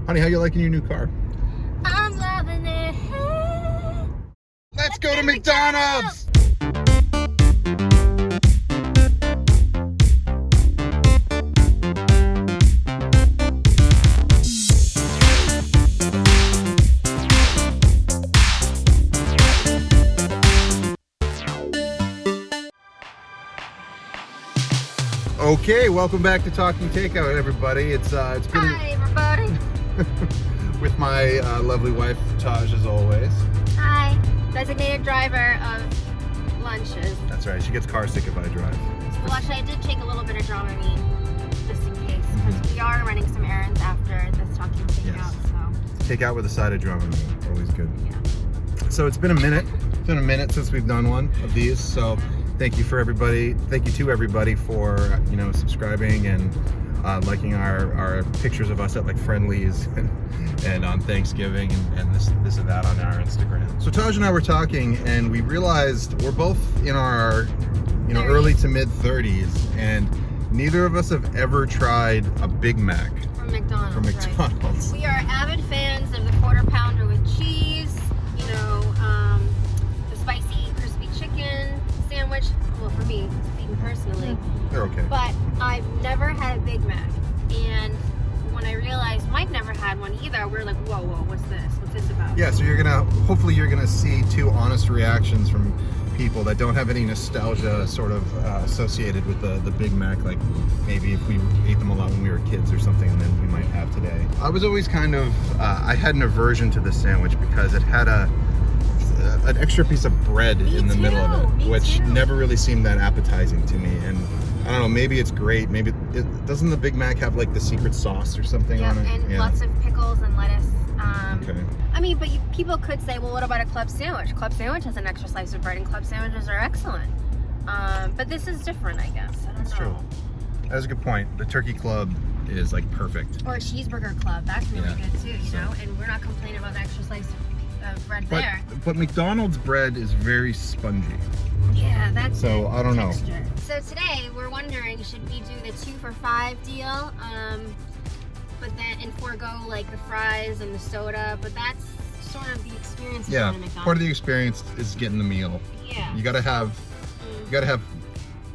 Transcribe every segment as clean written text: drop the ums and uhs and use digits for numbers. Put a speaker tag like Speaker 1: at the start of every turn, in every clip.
Speaker 1: Honey, how you liking your new car?
Speaker 2: I'm loving it.
Speaker 1: Let's go to McDonald's! Okay, welcome back to Talking Takeout, everybody. It's been
Speaker 2: Hi, everybody.
Speaker 1: with my lovely wife, Taj, as always.
Speaker 2: Hi. Designated driver of lunches.
Speaker 1: That's right. She gets car sick if I drive.
Speaker 2: Well, actually, I did take a little bit of Dramamine, just in case, because we are running some errands after this Talking Takeout,
Speaker 1: Yes.
Speaker 2: so.
Speaker 1: Take out with a side of Dramamine. Always good.
Speaker 2: Yeah.
Speaker 1: So it's been a minute. It's been a minute since we've done one of these. So thank you to everybody for subscribing and liking our pictures of us at like Friendlies and on Thanksgiving and this and that on our Instagram. So Taj and I were talking and we realized we're both in our early to mid 30s and neither of us have ever tried a Big Mac
Speaker 2: From McDonald's.
Speaker 1: from McDonald's.
Speaker 2: Right. We are avid fans of the Quarter Pounder with cheese, the spicy crispy chicken sandwich. Well, for me, speaking personally.
Speaker 1: They're okay.
Speaker 2: But I've never had a Big Mac. And when I realized Mike never had one either, we were like, whoa, what's this? What's this about?
Speaker 1: Yeah, so hopefully you're gonna see two honest reactions from people that don't have any nostalgia sort of associated with the Big Mac, like maybe if we ate them a lot when we were kids or something, and then we might have today. I was always kind of, I had an aversion to this sandwich because it had an extra piece of bread in the middle of it, which never really seemed that appetizing to me. And I don't know, maybe it's great. Maybe doesn't the Big Mac have like the secret sauce or something on it?
Speaker 2: And lots of pickles and lettuce.
Speaker 1: Okay.
Speaker 2: I mean, but people could say, well, what about a club sandwich? Club sandwich has an extra slice of bread, and club sandwiches are excellent. But this is different, I guess. I don't know.
Speaker 1: That's true. That's a good point. The turkey club is like perfect.
Speaker 2: Or a cheeseburger club. That's really good too, you know? And we're not complaining about the extra slice of bread there.
Speaker 1: But McDonald's bread is very spongy.
Speaker 2: Yeah, that's
Speaker 1: so I don't know.
Speaker 2: So today we're wondering, should we do the 2 for $5 deal, and forego like the fries and the soda? But that's sort of the experience.
Speaker 1: Yeah,
Speaker 2: of McDonald's.
Speaker 1: part of the experience is getting the meal.
Speaker 2: Yeah.
Speaker 1: You gotta have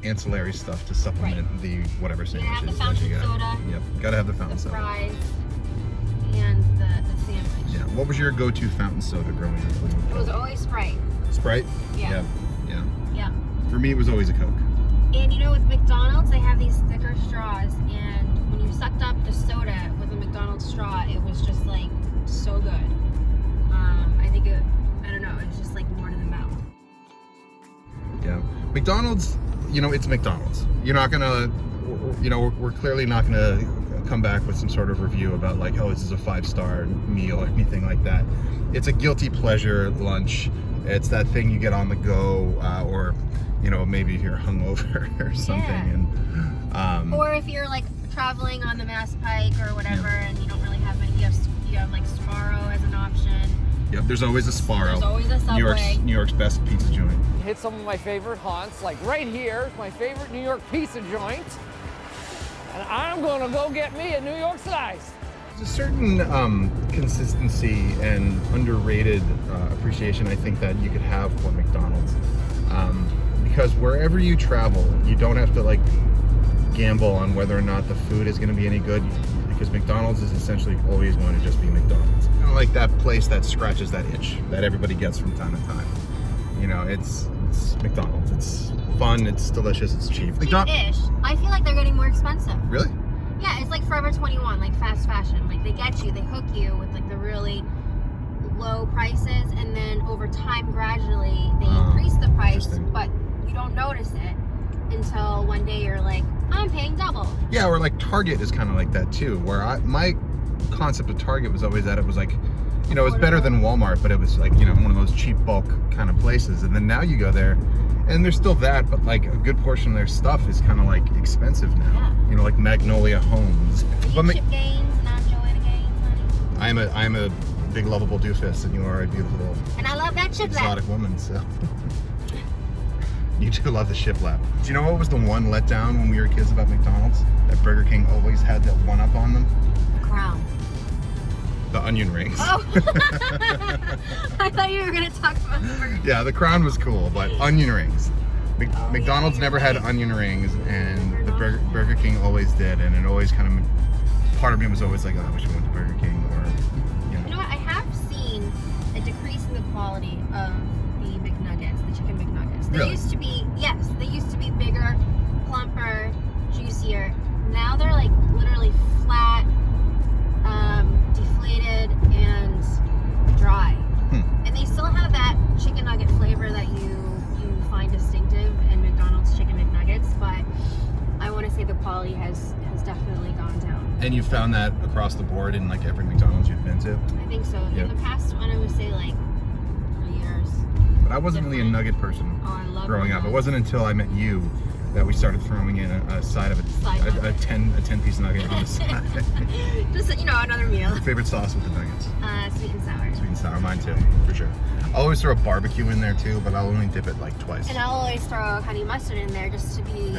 Speaker 1: ancillary stuff to supplement the whatever sandwiches.
Speaker 2: You gotta have the fountain soda.
Speaker 1: Yep, gotta have the fountain soda.
Speaker 2: Fries and the sandwich.
Speaker 1: Yeah. What was your go-to fountain soda growing up?
Speaker 2: It was always Sprite.
Speaker 1: Sprite.
Speaker 2: Yeah.
Speaker 1: Yeah.
Speaker 2: Yeah.
Speaker 1: For me, it was always a Coke.
Speaker 2: And with McDonald's, they have these thicker straws, and when you sucked up the soda with a McDonald's straw, it was just like so good. I don't know, it's just like more to the mouth.
Speaker 1: Yeah. McDonald's, it's McDonald's. You're not gonna, we're clearly not gonna come back with some sort of review about like, oh, this is a 5-star meal or anything like that. It's a guilty pleasure lunch. It's that thing you get on the go, or maybe if you're hungover or something.
Speaker 2: Yeah.
Speaker 1: And
Speaker 2: or if you're like traveling on the Mass Pike or whatever, and you don't really have any, you have like Sparrow as an option.
Speaker 1: Yep, there's always a Sparrow.
Speaker 2: There's always a Subway.
Speaker 1: New York's best pizza joint.
Speaker 3: Hit some of my favorite haunts, like right here, my favorite New York pizza joint. And I'm gonna go get me a New York slice.
Speaker 1: There's a certain consistency and underrated appreciation I think that you could have for McDonald's. Because wherever you travel, you don't have to like gamble on whether or not the food is gonna be any good, because McDonald's is essentially always going to just be McDonald's. Kind of like that place that scratches that itch that everybody gets from time to time. It's McDonald's. It's fun, it's delicious, it's cheap.
Speaker 2: Cheap-ish. I feel like they're getting more expensive.
Speaker 1: Really?
Speaker 2: Yeah, it's like Forever 21, like fast fashion. Like they get you, they hook you with like the really low prices, and then over time, gradually, they increase the price, but you don't notice it until one day you're like, I'm paying double.
Speaker 1: Yeah, or like Target is kind of like that too, where my concept of Target was always that it was like, it was better than Walmart, but it was like, one of those cheap bulk kind of places. And then now you go there, and there's still that, but like a good portion of their stuff is kind of like expensive now.
Speaker 2: Yeah.
Speaker 1: Like Magnolia Homes.
Speaker 2: Are you Chip Gaines, not Joanna Gaines, honey?
Speaker 1: I'm a big lovable doofus, and you are a beautiful
Speaker 2: And I love that chip
Speaker 1: exotic woman, so. You do love the shiplap. Do you know what was the one letdown when we were kids about McDonald's? That Burger King always had that one up on them?
Speaker 2: The Crown.
Speaker 1: The onion rings.
Speaker 2: Oh! I thought you were going to talk about the burger.
Speaker 1: Yeah, the crown was cool, but onion rings. McDonald's never had onion rings, and the Burger King always did, and it always kind of, part of me was always like, oh, I wish we went to Burger King, or, you know.
Speaker 2: You know what, I have seen a decrease in the quality of the McNuggets, the chicken McNuggets. They
Speaker 1: Really?
Speaker 2: used to be, yes, they used to be bigger, plumper, juicier. Now they're like literally flat, deflated, and dry. And they still have that chicken nugget flavor that you find distinctive in McDonald's chicken McNuggets, but I want to say the quality has definitely gone down.
Speaker 1: And you found that across the board in like every McDonald's you've been to?
Speaker 2: I think so.
Speaker 1: Yep.
Speaker 2: In the past, I would say like 3 years.
Speaker 1: But I wasn't really a nugget person
Speaker 2: Oh, I love
Speaker 1: growing up. It
Speaker 2: nuggets.
Speaker 1: wasn't until I met you that we started throwing in a side of a 10-piece nugget on the side.
Speaker 2: Just, another meal.
Speaker 1: Favorite sauce with the nuggets?
Speaker 2: Sweet and sour.
Speaker 1: Sweet and sour, mine too, for sure. I'll always throw a barbecue in there too, but I'll only dip it like twice.
Speaker 2: And I'll always throw honey mustard in there just to be,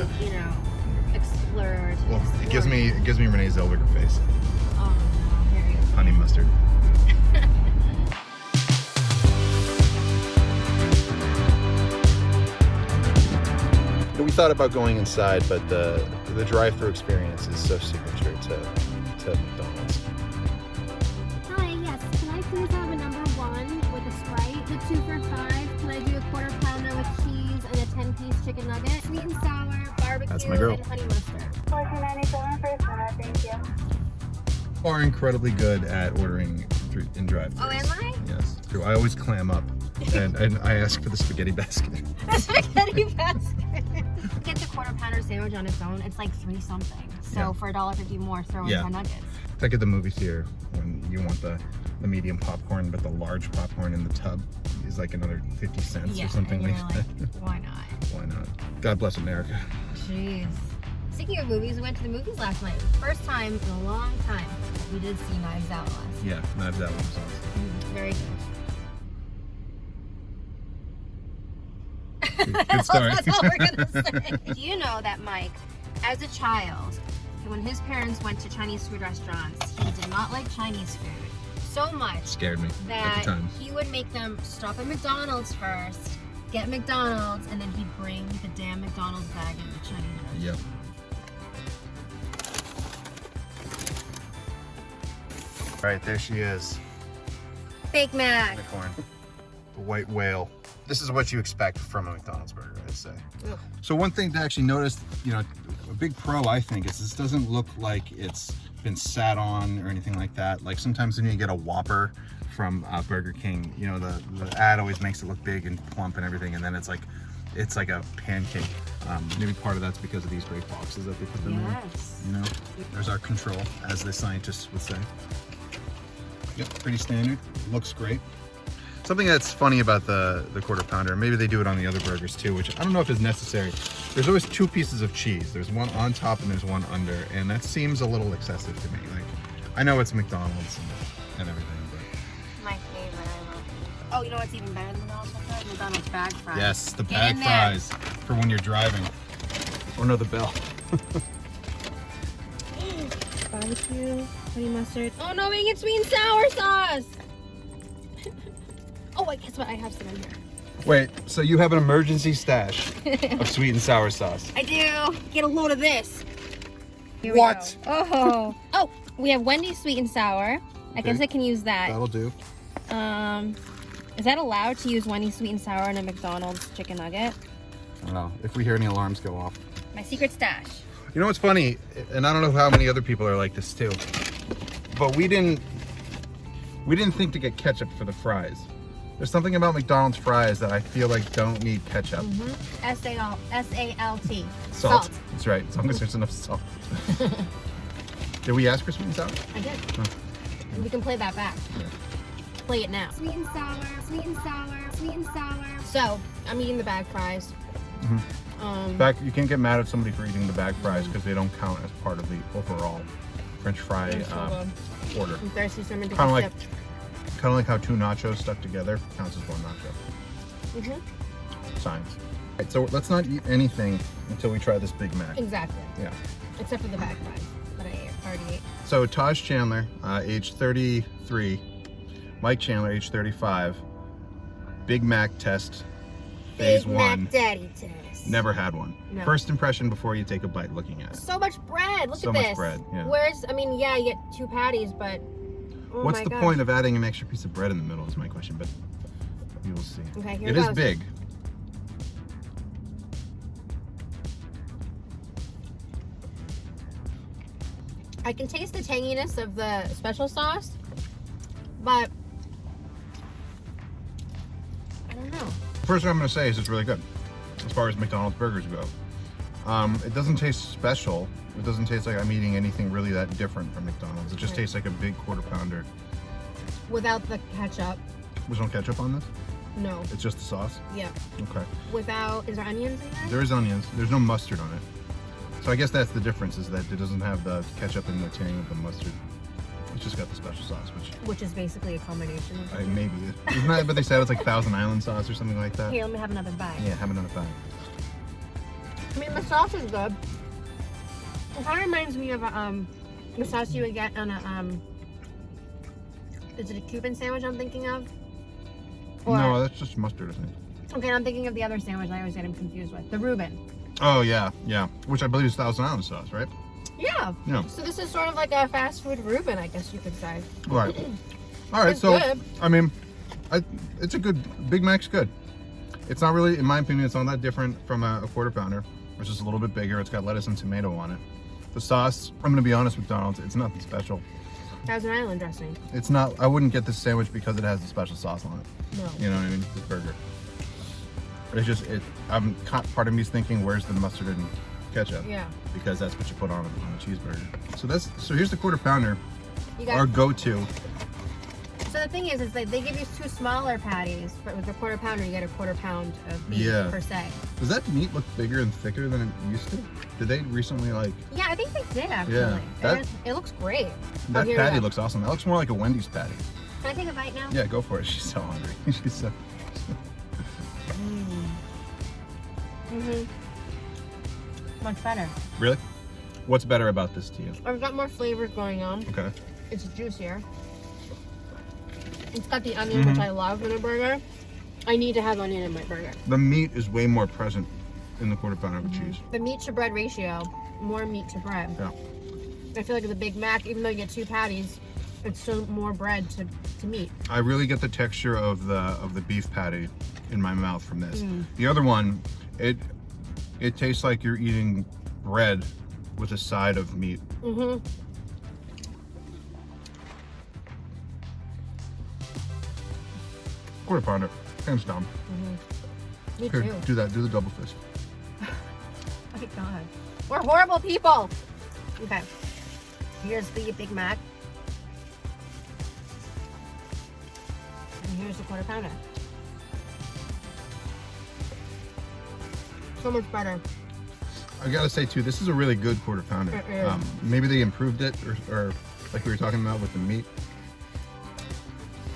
Speaker 2: explored.
Speaker 1: Well, it gives me Renee Zellweger face.
Speaker 2: Oh no, here you go.
Speaker 1: Honey mustard. We thought about going inside, but the drive-thru experience is so signature to McDonald's.
Speaker 2: Hi, yes. Can I please have a number 1 with a Sprite? The 2 for $5. Can I do a quarter pounder with cheese and a 10-piece chicken nugget? Sweet and sour, barbecue,
Speaker 1: That's my girl.
Speaker 2: and honey mustard.
Speaker 4: $14.97 for $1, thank you.
Speaker 1: Are incredibly good at ordering in drive-thrus.
Speaker 2: Oh, am I?
Speaker 1: Yes. True. I always clam up, and I ask for the spaghetti basket.
Speaker 2: The spaghetti basket. Get the quarter pounder sandwich on its own. It's like $3 something. So
Speaker 1: Yeah.
Speaker 2: for $1.50 more, throw in
Speaker 1: Yeah.
Speaker 2: 10 nuggets.
Speaker 1: It's like at the movie theater when you want the medium popcorn, but the large popcorn in the tub is like another 50 cents or something
Speaker 2: and
Speaker 1: like
Speaker 2: you're
Speaker 1: that.
Speaker 2: Why not?
Speaker 1: Why not? God bless America.
Speaker 2: Jeez. Speaking of movies, we went to the movies last night. First time in a long time. We did see Knives Out last.
Speaker 1: Yeah, Knives Out was awesome.
Speaker 2: Very good.
Speaker 1: Good story.
Speaker 2: That's all we're gonna say. Do you know that Mike, as a child, when his parents went to Chinese food restaurants, he did not like Chinese food so much
Speaker 1: Scared me at
Speaker 2: that
Speaker 1: the time.
Speaker 2: he would make them stop at McDonald's first, get McDonald's, and then he'd bring the damn McDonald's bag into the Chinese restaurant.
Speaker 1: Yep. All right, there she is.
Speaker 2: Fake Mac.
Speaker 1: Unicorn. The white whale. This is what you expect from a McDonald's burger, I'd say.
Speaker 2: Ugh.
Speaker 1: So one thing to actually notice, a big pro I think is this doesn't look like it's been sat on or anything like that. Like sometimes when you get a Whopper from Burger King, the ad always makes it look big and plump and everything, and then it's like a pancake. Maybe part of that's because of these great boxes that they put them
Speaker 2: Yes.
Speaker 1: in. There's our control, as the scientists would say. Yep, pretty standard. Looks great. Something that's funny about the quarter pounder, maybe they do it on the other burgers too, which I don't know if is necessary. There's always 2 pieces of cheese. There's one on top and there's one under, and that seems a little excessive to me. Like, I know it's McDonald's and everything, but
Speaker 2: My favorite. I love it. Oh, you know what's even better than McDonald's fries? McDonald's bag fries.
Speaker 1: yes, the
Speaker 2: Get
Speaker 1: bag
Speaker 2: in there.
Speaker 1: fries for when you're driving. Oh no, the bell.
Speaker 2: Barbecue, honey mustard. Oh no, we get sweet and sour sauce. Oh, wait, guess what? I have some in here.
Speaker 1: Wait, so you have an emergency stash of sweet and sour sauce?
Speaker 2: I do. Get a load of this. Here
Speaker 1: What?
Speaker 2: We go. Oh, we have Wendy's sweet and sour. I guess
Speaker 1: Okay.
Speaker 2: I can use that.
Speaker 1: That'll do.
Speaker 2: Is that allowed to use Wendy's sweet and sour in a McDonald's chicken nugget?
Speaker 1: I don't know if we hear any alarms go off.
Speaker 2: My secret stash.
Speaker 1: You know what's funny, and I don't know how many other people are like this too, but we didn't think to get ketchup for the fries. There's something about McDonald's fries that I feel like don't need ketchup.
Speaker 2: S-A-L-T.
Speaker 1: Salt. That's right, as long as there's enough salt. Did we ask for sweet and sour?
Speaker 2: I did.
Speaker 1: Oh.
Speaker 2: We can play that back. Play it now. Sweet and sour, sweet and sour, sweet and sour. So, I'm eating the bag fries.
Speaker 1: You can't get mad at somebody for eating the bag fries because they don't count as part of the overall French fry order.
Speaker 2: I'm thirsty, so I'm gonna take
Speaker 1: Kind
Speaker 2: a
Speaker 1: of
Speaker 2: sip.
Speaker 1: like how 2 nachos stuck together counts as 1 nacho. Science. Right, so let's not eat anything until we try this Big Mac.
Speaker 2: Exactly.
Speaker 1: Yeah.
Speaker 2: Except for the bag fries that I already ate.
Speaker 1: So Taj Chandler, age 33. Mike Chandler, age 35. Big Mac test, phase
Speaker 2: Big
Speaker 1: 1.
Speaker 2: Mac Daddy test.
Speaker 1: Never had one.
Speaker 2: No.
Speaker 1: First impression before you take a bite looking at it.
Speaker 2: So much bread. Look
Speaker 1: So
Speaker 2: at
Speaker 1: much
Speaker 2: this.
Speaker 1: bread, yeah.
Speaker 2: Where's, I mean, yeah, you get 2 patties, but oh
Speaker 1: What's
Speaker 2: my
Speaker 1: the
Speaker 2: gosh.
Speaker 1: point of adding an extra piece of bread in the middle is my question, but you will see.
Speaker 2: Okay, here
Speaker 1: It
Speaker 2: goes.
Speaker 1: is big.
Speaker 2: I can taste the tanginess of the special sauce, but I don't know.
Speaker 1: First thing I'm going to say is it's really good as far as McDonald's burgers go. It doesn't taste special. It doesn't taste like I'm eating anything really that different from McDonald's. It just
Speaker 2: Right.
Speaker 1: tastes like a big quarter pounder.
Speaker 2: Without the ketchup,
Speaker 1: There's no ketchup on this?
Speaker 2: no.
Speaker 1: It's just the sauce?
Speaker 2: Yeah.
Speaker 1: Okay.
Speaker 2: Without, is there onions in there?
Speaker 1: There is onions. There's no mustard on it. So I guess that's the difference, is that it doesn't have the ketchup and the tang of the mustard. It's just got the special sauce,
Speaker 2: Which is basically a combination of the two.
Speaker 1: maybe. Isn't that what they said? It's like Thousand Island sauce or something like that?
Speaker 2: Here, let me have another bite.
Speaker 1: Yeah, have another bite.
Speaker 2: I mean, the sauce is good. It kind of reminds me of the sauce you would get on a is it a Cuban sandwich I'm thinking of?
Speaker 1: No, that's just mustard, I think.
Speaker 2: Okay, I'm thinking of the other sandwich I always get him confused with. The Reuben.
Speaker 1: Oh, yeah. Which I believe is Thousand Island sauce, right?
Speaker 2: Yeah.
Speaker 1: Yeah.
Speaker 2: So this is sort of like a fast food Reuben, I guess you could say.
Speaker 1: Right. All right,
Speaker 2: It's
Speaker 1: so,
Speaker 2: good.
Speaker 1: I mean, it's a good, Big Mac's good. It's not really, in my opinion, it's not that different from a quarter pounder, which is a little bit bigger. It's got lettuce and tomato on it. The sauce, I'm going to be honest with McDonald's, it's nothing special.
Speaker 2: Thousand Island dressing.
Speaker 1: It's not, I wouldn't get this sandwich because it has the special sauce on it.
Speaker 2: No.
Speaker 1: You know what I mean? This burger. It's just, part of me's thinking, where's the mustard and ketchup?
Speaker 2: Yeah.
Speaker 1: Because that's what you put on a cheeseburger. So here's the quarter pounder,
Speaker 2: You got
Speaker 1: our go-to.
Speaker 2: So the thing is like they give you 2 smaller patties, but with the quarter pounder you get a quarter pound of meat
Speaker 1: Yeah.
Speaker 2: per se.
Speaker 1: Does that meat look bigger and thicker than it used to? Did they recently, like,
Speaker 2: Yeah, I think they did actually.
Speaker 1: Yeah, that-
Speaker 2: It looks great.
Speaker 1: that
Speaker 2: here we
Speaker 1: patty
Speaker 2: go.
Speaker 1: looks awesome. That looks more like a Wendy's patty.
Speaker 2: Can I take a bite now?
Speaker 1: Yeah, go for it. She's so hungry. She's so...
Speaker 2: Much better.
Speaker 1: Really? What's better about this to you?
Speaker 2: I've got more flavors going on.
Speaker 1: Okay.
Speaker 2: It's juicier. It's got the onion, which I love in a burger. I need to have onion in my burger.
Speaker 1: The meat is way more present in the quarter pounder with cheese.
Speaker 2: The meat to bread ratio, more meat to bread.
Speaker 1: Yeah.
Speaker 2: I feel like the Big Mac, even though you get 2 patties, it's still more bread to meat.
Speaker 1: I really get the texture of the beef patty in my mouth from this. The other one, it tastes like you're eating bread with a side of meat. Quarter pounder, hands down.
Speaker 2: Me
Speaker 1: Here,
Speaker 2: too.
Speaker 1: do the double fist.
Speaker 2: Oh my god. We're horrible people. Okay. Here's the Big Mac. And here's the quarter pounder. So much better.
Speaker 1: I gotta say too, this is a really good quarter pounder.
Speaker 2: It is.
Speaker 1: Maybe they improved it, or like we were talking about with the meat.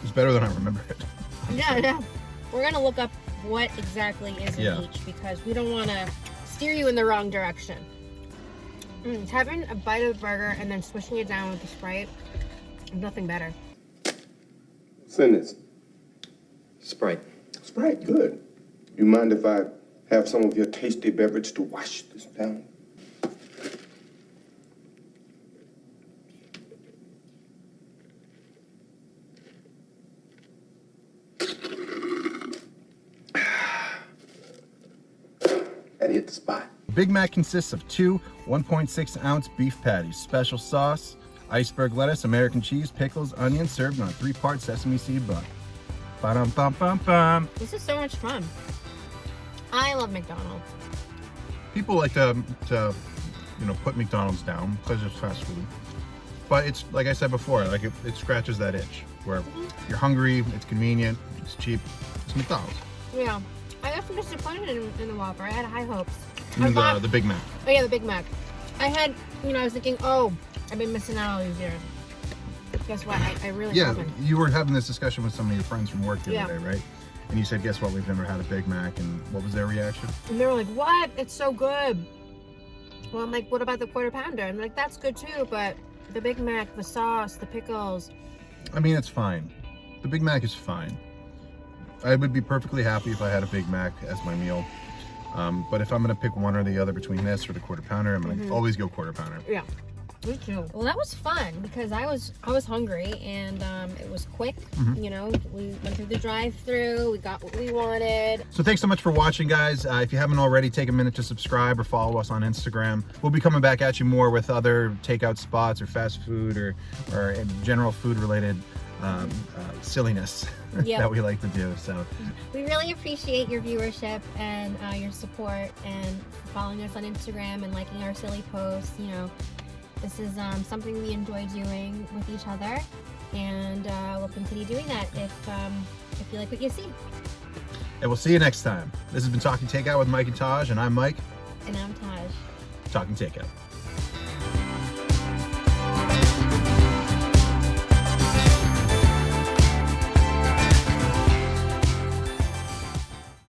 Speaker 1: It's better than I remember it.
Speaker 2: Yeah. We're gonna look up what exactly is in each because we don't want to steer you in the wrong direction. Having a bite of the burger and then swishing it down with the Sprite, nothing better.
Speaker 5: Send this.
Speaker 6: Sprite.
Speaker 5: Sprite, good. You mind if I have some of your tasty beverage to wash this down? That hit the spot.
Speaker 1: Big Mac consists of 2 1.6 ounce beef patties, special sauce, iceberg lettuce, American cheese, pickles, onions, served on a 3-part sesame seed bun. Ba-dum-bum-bum-bum.
Speaker 2: This is so much fun. I love McDonald's.
Speaker 1: People like to put McDonald's down because it's fast food. But it's, like I said before, like it scratches that itch where you're hungry, it's convenient, it's cheap. It's McDonald's.
Speaker 2: Yeah. I got some disappointed in the Whopper. I had high hopes.
Speaker 1: And the Big Mac.
Speaker 2: Oh yeah, the Big Mac. I had, I was thinking, oh, I've been missing out all these years. Guess what? I really haven't.
Speaker 1: You were having this discussion with some of your friends from work the other
Speaker 2: Yeah.
Speaker 1: day, right? And you said, guess what? We've never had a Big Mac. And what was their reaction?
Speaker 2: And they were like, what? It's so good. Well, I'm like, what about the quarter pounder? And they're like, that's good too, but The Big Mac, the sauce, the pickles.
Speaker 1: I mean, it's fine. The Big Mac is fine. I would be perfectly happy if I had a Big Mac as my meal. But if I'm gonna pick one or the other between this or the Quarter Pounder, I'm gonna always go Quarter Pounder.
Speaker 2: Yeah. Me too. Well, that was fun because I was hungry and it was quick. You know, we went through the drive-through. We got what we wanted.
Speaker 1: So thanks so much for watching, guys. If you haven't already, take a minute to subscribe or follow us on Instagram. We'll be coming back at you more with other takeout spots or fast food or general food-related silliness that we like to do. So
Speaker 2: we really appreciate your viewership and your support and following us on Instagram and liking our silly posts. You know, this is something we enjoy doing with each other, and we'll continue doing that if you like what you see.
Speaker 1: And we'll see you next time. This has been Talking Takeout with Mike and Taj, and I'm Mike.
Speaker 2: And I'm Taj.
Speaker 1: Talking Takeout.